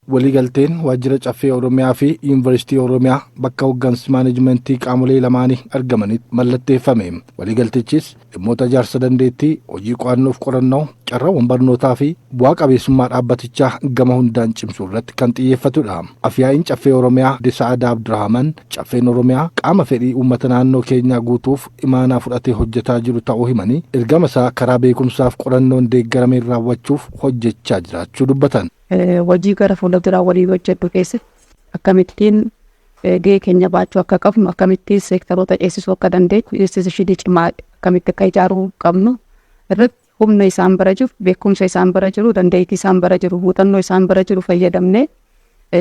waliigalteen waajjira caffee Oromiyaa fi Yuunivarsiitii Oromiyaa bakka hooggansa maanajimentii qaamolee lamaanii argamanitti mallatteeffame. Waliigaltichis dhimmoota ijaarsa dandeettii, hojii qo'annoof qorannoo, carraawwan barnootaa fi bu'aa qabeessummaa dhaabbatichaa gama hundaan cimsuu irratti kan xiyyeeffatudha. Afyaa'iin caffee Oromiyaa Sa'aadaa Abdurrahman caffeen Oromiyaa qaama fedhii uummata naannoo keenyaa guutuuf imaanaa fudhatee hojjetaa jiru ta'uu himanii ergama isaa karaa beekumsaaf qorannoon deeggarameen raawwachuuf hojjechaa jiraachuu dubbatan. Wajii gara fuulduraa walii hojjedhu keessatti akkamittiin gahee keenya baachuu akka qabnu, akkamittiin seektaroota ceesisuu akka dandeenyu, instituushinii cimaa akkamitti akka ijaaruu qabnu irratti humna isaan bira jiru, beekumsa isaan bira jiru, dandeettii isaan bira jiru, muuxannoo isaan bira jiru fayyadamnee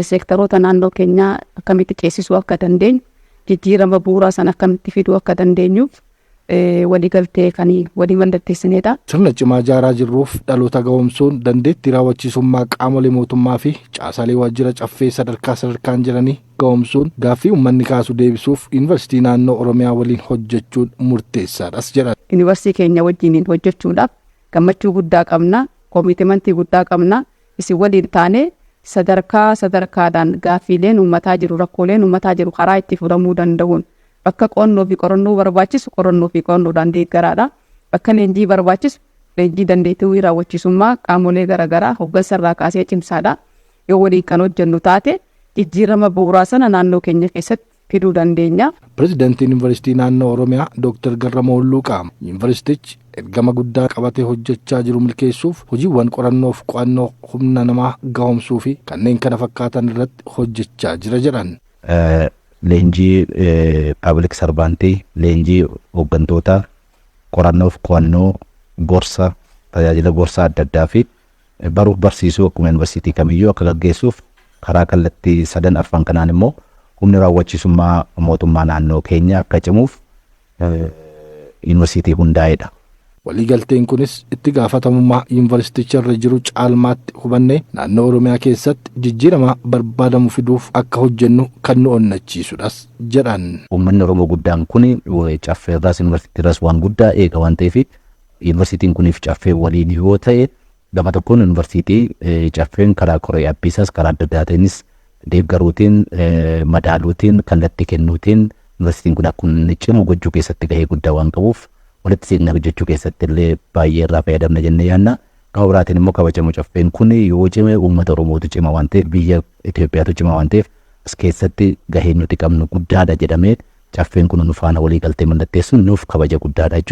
seektaroota naannoo keenyaa akkamitti ceesisuu akka dandeenyu, jijjiirama bu'uuraa sana akkamitti fiduu akka dandeenyuuf waliigaltee kan walii mallatteessineedha. Sirna cimaa ijaaraa jirruuf dhaloota ga'oomsuun dandeettii raawwachiisummaa qaamolee mootummaa fi caasaalee waajjira caffee sadarkaan jiranii ga'oomsuun gaaffii uummanni kaasu deebisuuf Yuunivarsiitii naannoo Oromiyaa waliin hojjechuun murteessaadhas jedhan. Yuunivarsiitii keenya wajjin hojjechuudhaaf gammachuu guddaa qabna, koomitimentii guddaa qabna. Isin waliin taanee sadarkaadhaan gaaffiileen uummataa jiru, rakkooleen uummataa jiru karaa itti furamuu danda'uun bakka qo'annoo fi qorannoo barbaachisu qorannoo fi qorannoodhaan deeggaraadha. Bakka leenjii barbaachisu leenjii dandeettii raawwachiisummaa qaamolee garaagaraa hooggansa irraa kaasee cimsaadha. Yoo waliin kan hojjennu taate jijjiirama bu'uuraa sana naannoo keenya keessatti fiduu dandeenya. Pireezidaantiin Yuunivarsiitii naannoo Oromiyaa Dr. Garramoo Hulluuqaa Yuunivarsiitichi ergama guddaa qabatee hojjechaa jiru milkeessuuf hojiiwwan qorannoof qo'annoo humna namaa ga'oomsuu fi kanneen kana fakkaatan irratti hojjechaa jira jedhan. Leenjii public servantii, leenjii hooggantoota, qorannoof qo'annoo, gorsa, tajaajila gorsaa adda addaa fi baruuf barsiisuu akkuma yuunivarsiitii kamiyyuu akka gaggeessuuf karaa kallattii sadan arfan kanaan immoo humni raawwachiisummaa mootummaa naannoo keenya akka cimuuf yuunivarsiitii hundaa'edha. Waliigalteen kunis itti gaafatamummaa yuunivarsiiticha irra jiru caalmaatti hubannee naannoo Oromiyaa keessatti jijjiirama barbaadamu fiduuf akka hojjennu kan nu onnachiisudhas jedhan. Uummanni Oromoo guddaan kun caffee irraas yuunivarsiitii irraas waan guddaa eega waan ta'eef yuunivarsiitiin kuniif caffee waliin yoo ta'e gama tokkoon yuunivarsiitii caffeen karaa qoree abbiisaas karaa adda addaatiinis deeggaruutiin madaaluutiin kallattii kennuutiin yuunivarsiitiin kun akkuma cimu gochuu keessatti gahee guddaa waan qabuuf walitti seenaa hojjechuu keessatti illee baay'ee irraa fayyadamna jennee yaadna. Gama biraatiin immoo kabajamu caffeen kun yoo cime uummata Oromootu cima waan ta'eef biyya Itoophiyaatu cima waan ta'eef as keessatti gaheen nuti qabnu guddaadha jedhamee caffeen kun nu faana walii galtee mallatteessuun nuuf kabaja guddaadha jechuudha.